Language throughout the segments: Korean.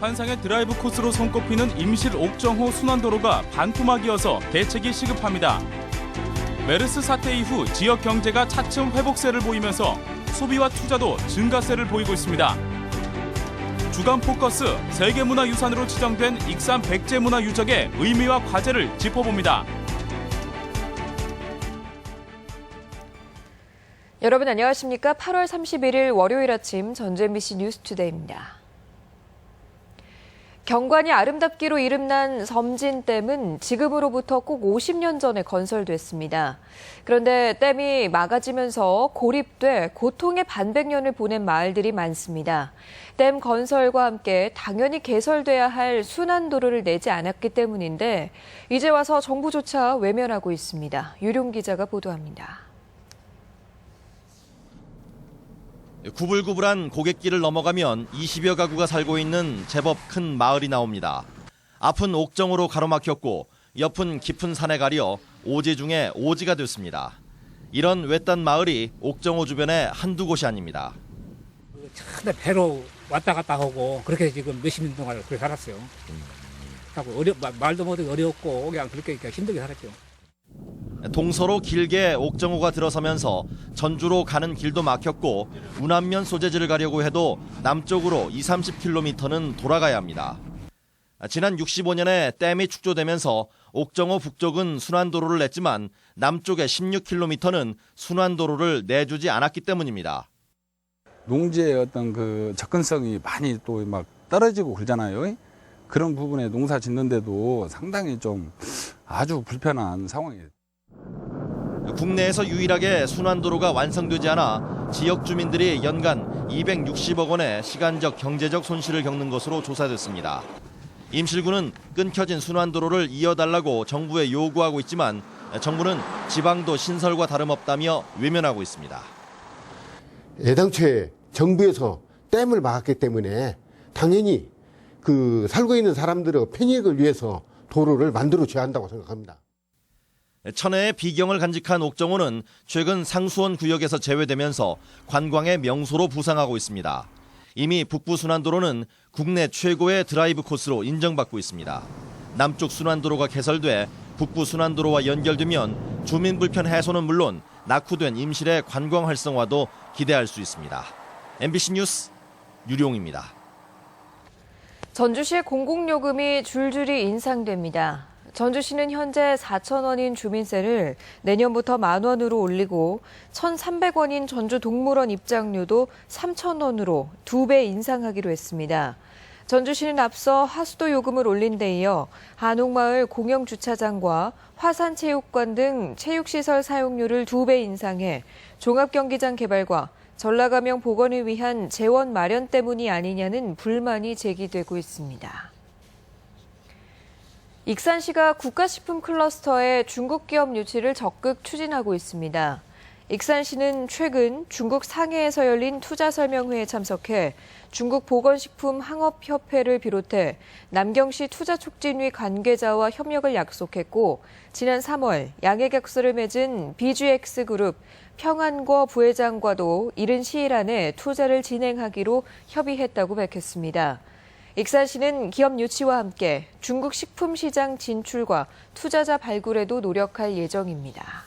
환상의 드라이브 코스로 손꼽히는 임실 옥정호 순환도로가 반토막이어서 대책이 시급합니다. 메르스 사태 이후 지역 경제가 차츰 회복세를 보이면서 소비와 투자도 증가세를 보이고 있습니다. 주간 포커스 세계문화유산으로 지정된 익산 백제문화 유적의 의미와 과제를 짚어봅니다. 여러분 안녕하십니까? 8월 31일 월요일 아침 전주 MBC 뉴스투데이입니다. 경관이 아름답기로 이름난 섬진댐은 지금으로부터 꼭 50년 전에 건설됐습니다. 그런데 댐이 막아지면서 고립돼 고통의 반백년을 보낸 마을들이 많습니다. 댐 건설과 함께 당연히 개설돼야 할 순환도로를 내지 않았기 때문인데 이제 와서 정부조차 외면하고 있습니다. 유룡 기자가 보도합니다. 구불구불한 고갯길을 넘어가면 20여 가구가 살고 있는 제법 큰 마을이 나옵니다. 앞은 옥정으로 가로막혔고 옆은 깊은 산에 가려 오지 중에 오지가 됐습니다. 이런 외딴 마을이 옥정호 주변에 한두 곳이 아닙니다. 차대 배로 왔다 갔다 하고 그렇게 지금 몇십 년 동안 그렇게 살았어요. 말도 못하기 어려웠고 그냥 그렇게 힘들게 살았죠. 동서로 길게 옥정호가 들어서면서 전주로 가는 길도 막혔고 운암면 소재지를 가려고 해도 남쪽으로 20-30km는 돌아가야 합니다. 지난 65년에 댐이 축조되면서 옥정호 북쪽은 순환도로를 냈지만 남쪽의 16km는 순환도로를 내주지 않았기 때문입니다. 농지의 어떤 그 접근성이 많이 또 막 떨어지고 그러잖아요. 그런 부분에 농사 짓는데도 상당히 좀 아주 불편한 상황이에요. 국내에서 유일하게 순환도로가 완성되지 않아 지역 주민들이 연간 260억 원의 시간적 경제적 손실을 겪는 것으로 조사됐습니다. 임실구는 끊겨진 순환도로를 이어달라고 정부에 요구하고 있지만 정부는 지방도 신설과 다름없다며 외면하고 있습니다. 애당초에 정부에서 댐을 막았기 때문에 당연히 살고 있는 사람들의 편익을 위해서 도로를 만들어줘야 한다고 생각합니다. 천혜의 비경을 간직한 옥정호는 최근 상수원 구역에서 제외되면서 관광의 명소로 부상하고 있습니다. 이미 북부 순환도로는 국내 최고의 드라이브 코스로 인정받고 있습니다. 남쪽 순환도로가 개설돼 북부 순환도로와 연결되면 주민 불편 해소는 물론 낙후된 임실의 관광 활성화도 기대할 수 있습니다. MBC 뉴스 유룡입니다. 전주시의 공공요금이 줄줄이 인상됩니다. 전주시는 현재 4,000원인 주민세를 내년부터 10,000원으로 올리고 1,300원인 전주동물원 입장료도 3,000원으로 2배 인상하기로 했습니다. 전주시는 앞서 하수도 요금을 올린 데 이어 한옥마을 공영주차장과 화산체육관 등 체육시설 사용료를 2배 인상해 종합경기장 개발과 전라감영 복원을 위한 재원 마련 때문이 아니냐는 불만이 제기되고 있습니다. 익산시가 국가식품 클러스터에 중국 기업 유치를 적극 추진하고 있습니다. 익산시는 최근 중국 상해에서 열린 투자설명회에 참석해 중국 보건식품항업협회를 비롯해 남경시 투자촉진위 관계자와 협력을 약속했고 지난 3월 양해객서를 맺은 BGX그룹 평안거 부회장과도 이른 시일 안에 투자를 진행하기로 협의했다고 밝혔습니다. 익산시는 기업 유치와 함께 중국 식품 시장 진출과 투자자 발굴에도 노력할 예정입니다.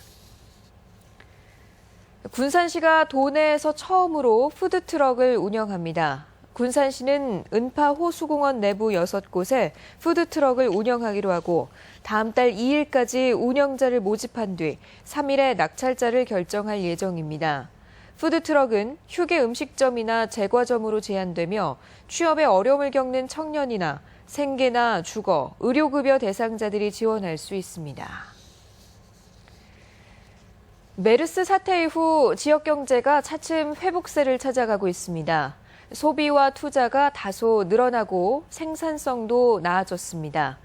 군산시가 도내에서 처음으로 푸드트럭을 운영합니다. 군산시는 은파 호수공원 내부 6곳에 푸드트럭을 운영하기로 하고 다음 달 2일까지 운영자를 모집한 뒤 3일에 낙찰자를 결정할 예정입니다. 푸드트럭은 휴게 음식점이나 제과점으로 제한되며 취업에 어려움을 겪는 청년이나 생계나 주거, 의료급여 대상자들이 지원할 수 있습니다. 메르스 사태 이후 지역 경제가 차츰 회복세를 찾아가고 있습니다. 소비와 투자가 다소 늘어나고 생산성도 나아졌습니다.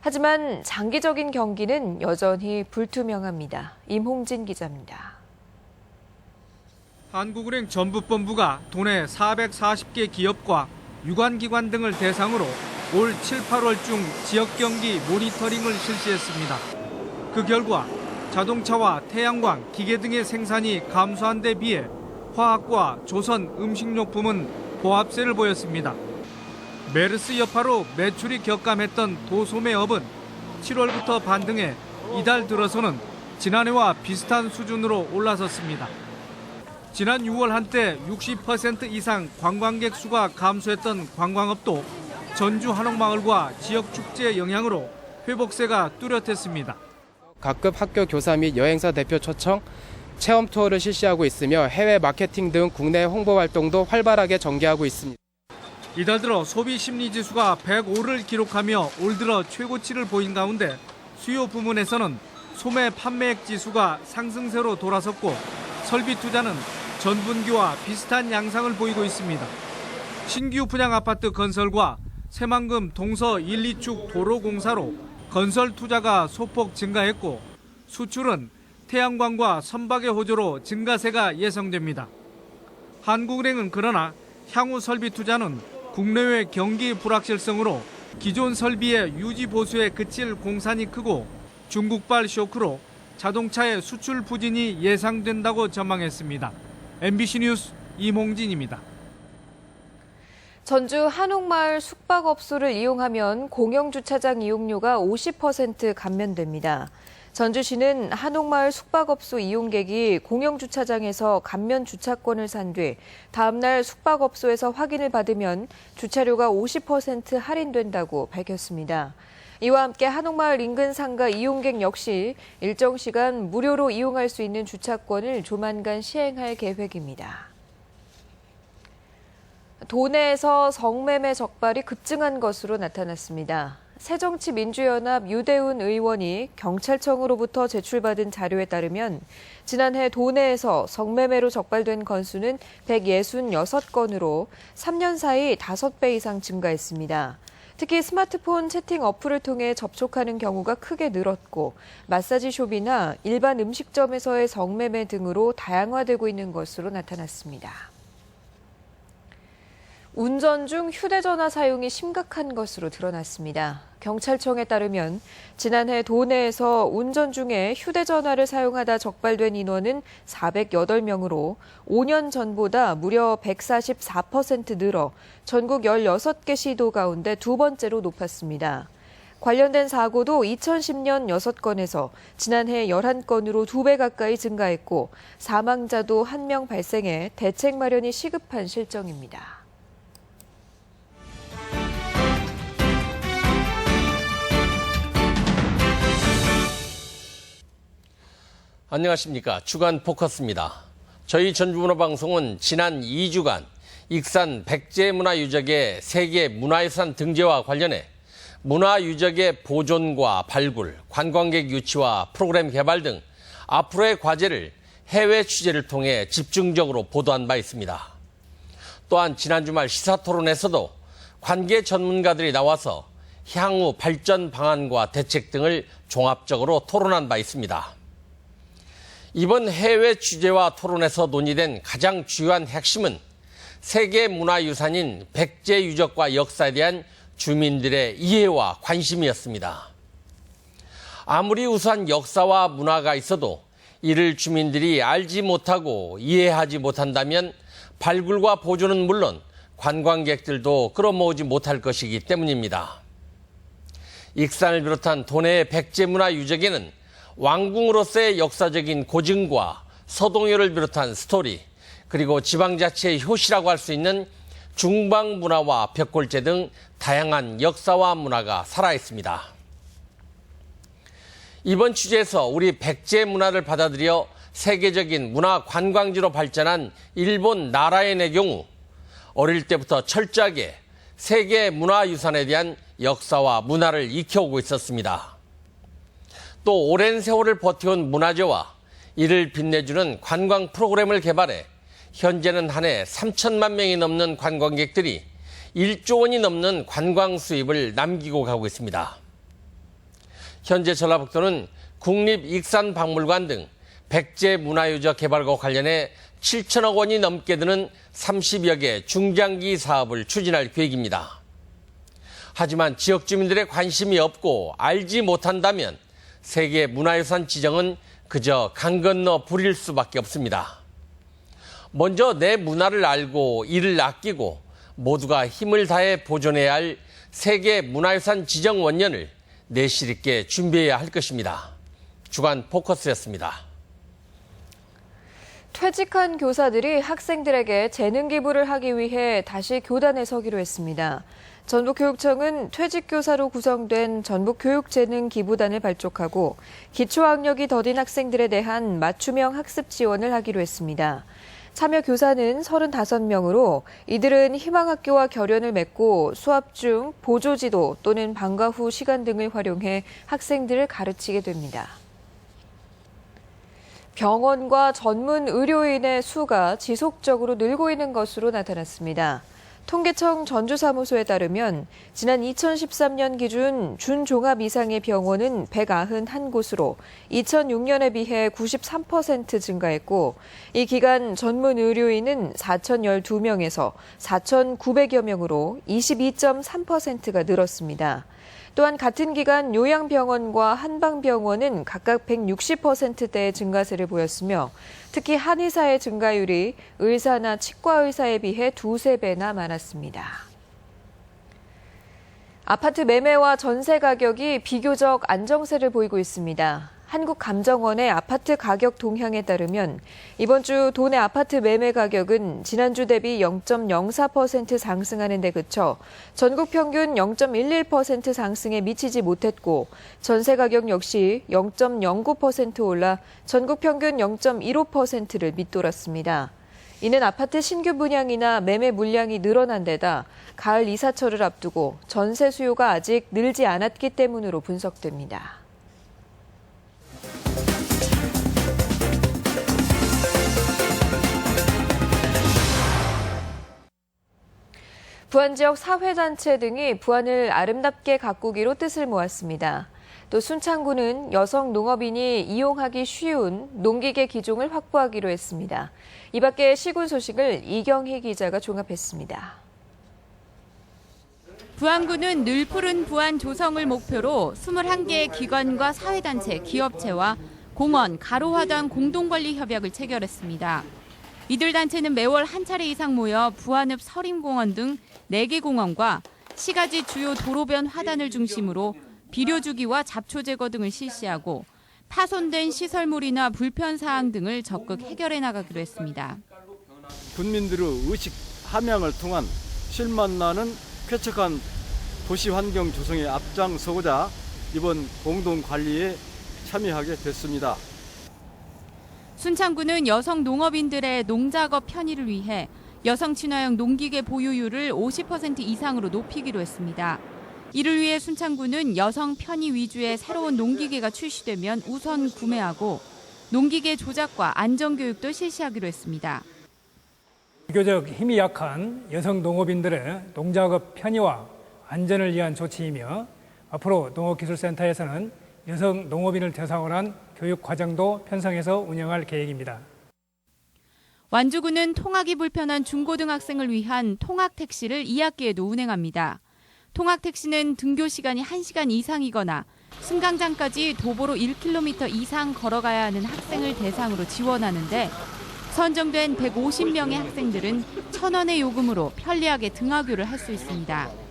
하지만 장기적인 경기는 여전히 불투명합니다. 임홍진 기자입니다. 한국은행 전북본부가 도내 440개 기업과 유관기관 등을 대상으로 올 7, 8월 중 지역경기 모니터링을 실시했습니다. 그 결과 자동차와 태양광, 기계 등의 생산이 감소한 데 비해 화학과 조선, 음식료품은 보합세를 보였습니다. 메르스 여파로 매출이 격감했던 도소매업은 7월부터 반등해 이달 들어서는 지난해와 비슷한 수준으로 올라섰습니다. 지난 6월 한때 60% 이상 관광객 수가 감소했던 관광업도 전주 한옥마을과 지역 축제의 영향으로 회복세가 뚜렷했습니다. 각급 학교 교사 및 여행사 대표 초청, 체험 투어를 실시하고 있으며 해외 마케팅 등 국내 홍보 활동도 활발하게 전개하고 있습니다. 이달 들어 소비 심리 지수가 105를 기록하며 올 들어 최고치를 보인 가운데 수요 부문에서는 소매 판매액 지수가 상승세로 돌아섰고 설비 투자는 전분기와 비슷한 양상을 보이고 있습니다. 신규 분양 아파트 건설과 새만금 동서 1, 2축 도로 공사로 건설 투자가 소폭 증가했고 수출은 태양광과 선박의 호조로 증가세가 예상됩니다. 한국은행은 그러나 향후 설비 투자는 국내외 경기 불확실성으로 기존 설비의 유지 보수에 그칠 공산이 크고 중국발 쇼크로 자동차의 수출 부진이 예상된다고 전망했습니다. MBC 뉴스 임홍진입니다. 전주 한옥마을 숙박업소를 이용하면 공영주차장 이용료가 50% 감면됩니다. 전주시는 한옥마을 숙박업소 이용객이 공영주차장에서 감면 주차권을 산 뒤 다음 날 숙박업소에서 확인을 받으면 주차료가 50% 할인된다고 밝혔습니다. 이와 함께 한옥마을 인근 상가 이용객 역시 일정 시간 무료로 이용할 수 있는 주차권을 조만간 시행할 계획입니다. 도내에서 성매매 적발이 급증한 것으로 나타났습니다. 새정치민주연합 유대훈 의원이 경찰청으로부터 제출받은 자료에 따르면 지난해 도내에서 성매매로 적발된 건수는 166건으로 3년 사이 5배 이상 증가했습니다. 특히 스마트폰 채팅 어플을 통해 접촉하는 경우가 크게 늘었고 마사지숍이나 일반 음식점에서의 성매매 등으로 다양화되고 있는 것으로 나타났습니다. 운전 중 휴대전화 사용이 심각한 것으로 드러났습니다. 경찰청에 따르면 지난해 도내에서 운전 중에 휴대전화를 사용하다 적발된 인원은 408명으로 5년 전보다 무려 144% 늘어 전국 16개 시도 가운데 두 번째로 높았습니다. 관련된 사고도 2010년 6건에서 지난해 11건으로 2배 가까이 증가했고 사망자도 1명 발생해 대책 마련이 시급한 실정입니다. 안녕하십니까. 주간 포커스입니다. 저희 전주문화방송은 지난 2주간 익산 백제문화유적의 세계 문화유산 등재와 관련해 문화유적의 보존과 발굴, 관광객 유치와 프로그램 개발 등 앞으로의 과제를 해외 취재를 통해 집중적으로 보도한 바 있습니다. 또한 지난 주말 시사토론에서도 관계 전문가들이 나와서 향후 발전 방안과 대책 등을 종합적으로 토론한 바 있습니다. 이번 해외 취재와 토론에서 논의된 가장 주요한 핵심은 세계문화유산인 백제유적과 역사에 대한 주민들의 이해와 관심이었습니다. 아무리 우수한 역사와 문화가 있어도 이를 주민들이 알지 못하고 이해하지 못한다면 발굴과 보존은 물론 관광객들도 끌어모으지 못할 것이기 때문입니다. 익산을 비롯한 도내의 백제문화유적에는 왕궁으로서의 역사적인 고증과 서동요를 비롯한 스토리, 그리고 지방자치의 효시라고 할 수 있는 중방문화와 벽골제 등 다양한 역사와 문화가 살아있습니다. 이번 취재에서 우리 백제문화를 받아들여 세계적인 문화 관광지로 발전한 일본 나라인의 경우 어릴 때부터 철저하게 세계 문화유산에 대한 역사와 문화를 익혀오고 있었습니다. 또 오랜 세월을 버텨온 문화재와 이를 빛내주는 관광 프로그램을 개발해 현재는 한 해 3천만 명이 넘는 관광객들이 1조 원이 넘는 관광 수입을 남기고 가고 있습니다. 현재 전라북도는 국립익산박물관 등 백제문화유적 개발과 관련해 7천억 원이 넘게 드는 30여 개 중장기 사업을 추진할 계획입니다. 하지만 지역 주민들의 관심이 없고 알지 못한다면 세계 문화유산 지정은 그저 강 건너 불일 수밖에 없습니다. 먼저 내 문화를 알고 이를 아끼고 모두가 힘을 다해 보존해야 할 세계 문화유산 지정 원년을 내실 있게 준비해야 할 것입니다. 주간 포커스였습니다. 퇴직한 교사들이 학생들에게 재능 기부를 하기 위해 다시 교단에 서기로 했습니다. 전북교육청은 퇴직교사로 구성된 전북교육재능기부단을 발족하고 기초학력이 더딘 학생들에 대한 맞춤형 학습 지원을 하기로 했습니다. 참여 교사는 35명으로 이들은 희망학교와 결연을 맺고 수업 중 보조지도 또는 방과 후 시간 등을 활용해 학생들을 가르치게 됩니다. 병원과 전문 의료인의 수가 지속적으로 늘고 있는 것으로 나타났습니다. 통계청 전주사무소에 따르면 지난 2013년 기준 준종합 이상의 병원은 191곳으로 2006년에 비해 93% 증가했고 이 기간 전문 의료인은 4,012명에서 4,900여 명으로 22.3%가 늘었습니다. 또한 같은 기간 요양병원과 한방병원은 각각 160%대의 증가세를 보였으며 특히 한의사의 증가율이 의사나 치과의사에 비해 2~3배나 많았습니다. 아파트 매매와 전세 가격이 비교적 안정세를 보이고 있습니다. 한국감정원의 아파트 가격 동향에 따르면 이번 주 도내 아파트 매매 가격은 지난주 대비 0.04% 상승하는 데 그쳐 전국 평균 0.11% 상승에 미치지 못했고 전세 가격 역시 0.09% 올라 전국 평균 0.15%를 밑돌았습니다. 이는 아파트 신규 분양이나 매매 물량이 늘어난 데다 가을 이사철을 앞두고 전세 수요가 아직 늘지 않았기 때문으로 분석됩니다. 부안 지역 사회단체 등이 부안을 아름답게 가꾸기로 뜻을 모았습니다. 또 순창구는 여성 농업인이 이용하기 쉬운 농기계 기종을 확보하기로 했습니다. 이 밖에 시군 소식을 이경희 기자가 종합했습니다. 부안구는 늘 푸른 부안 조성을 목표로 21개의 기관과 사회단체, 기업체와 공원, 가로화단 공동관리 협약을 체결했습니다. 이들 단체는 매월 한 차례 이상 모여 부안읍 서림공원 등 4개 공원과 시가지 주요 도로변 화단을 중심으로 비료 주기와 잡초 제거 등을 실시하고 파손된 시설물이나 불편 사항 등을 적극 해결해 나가기로 했습니다. 군민들의 의식 함양을 통한 실만나는 쾌적한 도시 환경 조성에 앞장서고자 이번 공동 관리에 참여하게 됐습니다. 순창구는 여성 농업인들의 농작업 편의를 위해 여성 친화형 농기계 보유율을 50% 이상으로 높이기로 했습니다. 이를 위해 순창구는 여성 편의 위주의 새로운 농기계가 출시되면 우선 구매하고 농기계 조작과 안전교육도 실시하기로 했습니다. 비교적 힘이 약한 여성 농업인들의 농작업 편의와 안전을 위한 조치이며 앞으로 농업기술센터에서는 여성 농업인을 대상으로 한 교육과정도 편성해서 운영할 계획입니다. 완주구는 통학이 불편한 중고등학생을 위한 통학택시를 2학기에도 운행합니다. 통학택시는 등교 시간이 1시간 이상이거나 승강장까지 도보로 1km 이상 걸어가야 하는 학생을 대상으로 지원하는데 선정된 150명의 학생들은 1,000원의 요금으로 편리하게 등하교를 할 수 있습니다.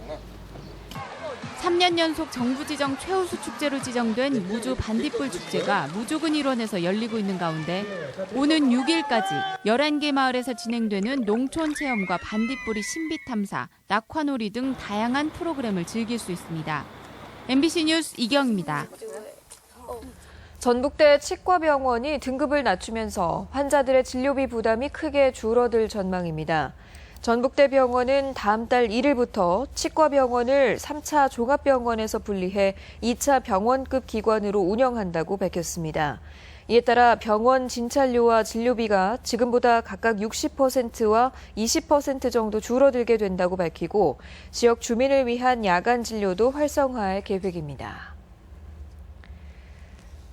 3년 연속 정부 지정 최우수 축제로 지정된 무주 반딧불 축제가 무조근 일원에서 열리고 있는 가운데 오는 6일까지 11개 마을에서 진행되는 농촌 체험과 반딧불이 신비 탐사, 낙화놀이 등 다양한 프로그램을 즐길 수 있습니다. MBC 뉴스 이경입니다. 전북대 치과병원이 등급을 낮추면서 환자들의 진료비 부담이 크게 줄어들 전망입니다. 전북대 병원은 다음 달 1일부터 치과병원을 3차 종합병원에서 분리해 2차 병원급 기관으로 운영한다고 밝혔습니다. 이에 따라 병원 진찰료와 진료비가 지금보다 각각 60%와 20% 정도 줄어들게 된다고 밝히고 지역 주민을 위한 야간 진료도 활성화할 계획입니다.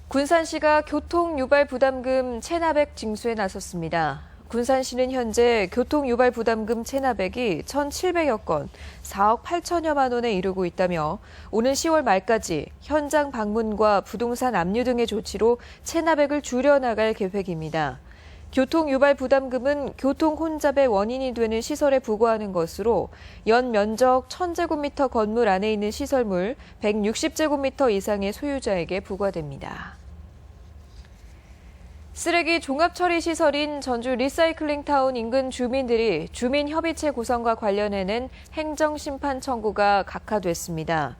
군산시가 교통유발 부담금 체납액 징수에 나섰습니다. 군산시는 현재 교통유발 부담금 체납액이 1,700여 건, 4억 8천여만 원에 이르고 있다며 오는 10월 말까지 현장 방문과 부동산 압류 등의 조치로 체납액을 줄여나갈 계획입니다. 교통유발부담금은 교통 혼잡의 원인이 되는 시설에 부과하는 것으로 연 면적 1000제곱미터 건물 안에 있는 시설물 160제곱미터 이상의 소유자에게 부과됩니다. 쓰레기 종합처리 시설인 전주 리사이클링타운 인근 주민들이 주민협의체 구성과 관련해낸 행정심판 청구가 각하됐습니다.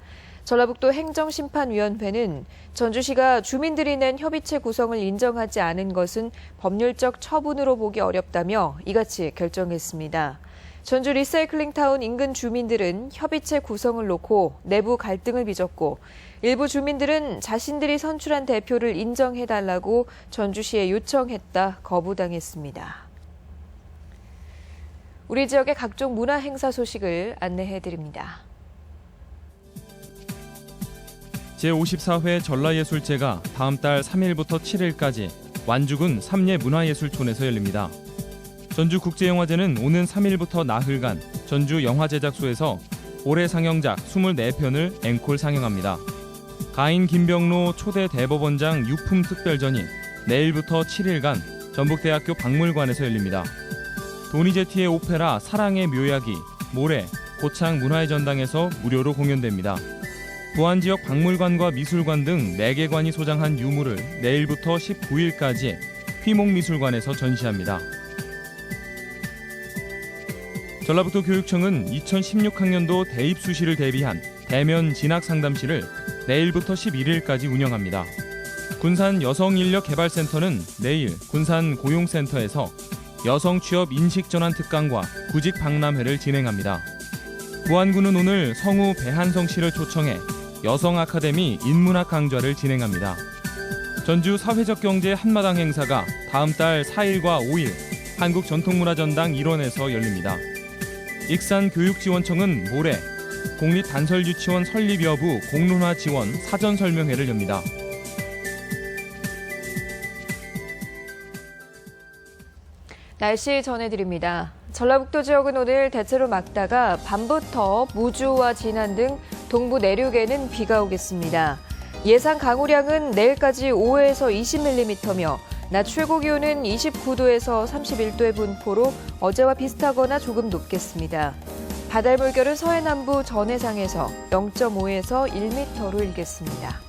전라북도 행정심판위원회는 전주시가 주민들이 낸 협의체 구성을 인정하지 않은 것은 법률적 처분으로 보기 어렵다며 이같이 결정했습니다. 전주 리사이클링타운 인근 주민들은 협의체 구성을 놓고 내부 갈등을 빚었고 일부 주민들은 자신들이 선출한 대표를 인정해달라고 전주시에 요청했다 거부당했습니다. 우리 지역의 각종 문화 행사 소식을 안내해드립니다. 제54회 전라예술제가 다음 달 3일부터 7일까지 완주군 삼례문화예술촌에서 열립니다. 전주국제영화제는 오는 3일부터 나흘간 전주 영화제작소에서 올해 상영작 24편을 앵콜 상영합니다. 가인 김병로 초대 대법원장 유품 특별전이 내일부터 7일간 전북대학교 박물관에서 열립니다. 도니제티의 오페라 사랑의 묘야기, 모래, 고창 문화의 전당에서 무료로 공연됩니다. 부안 지역 박물관과 미술관 등 4개관이 소장한 유물을 내일부터 19일까지 휘목미술관에서 전시합니다. 전라북도 교육청은 2016학년도 대입 수시를 대비한 대면 진학 상담실을 내일부터 11일까지 운영합니다. 군산 여성인력개발센터는 내일 군산 고용센터에서 여성 취업 인식 전환 특강과 구직 박람회를 진행합니다. 부안군은 오늘 성우 배한성 씨를 초청해 여성 아카데미 인문학 강좌를 진행합니다. 전주 사회적 경제 한마당 행사가 다음 달 4일과 5일 한국전통문화전당 일원에서 열립니다. 익산교육지원청은 모레 공립단설유치원 설립 여부 공론화 지원 사전 설명회를 엽니다. 날씨 전해드립니다. 전라북도 지역은 오늘 대체로 맑다가 밤부터 무주와 진안 등 동부 내륙에는 비가 오겠습니다. 예상 강우량은 내일까지 5에서 20mm며 낮 최고 기온은 29도에서 31도의 분포로 어제와 비슷하거나 조금 높겠습니다. 바다 물결은 서해남부 전해상에서 0.5에서 1m로 일겠습니다.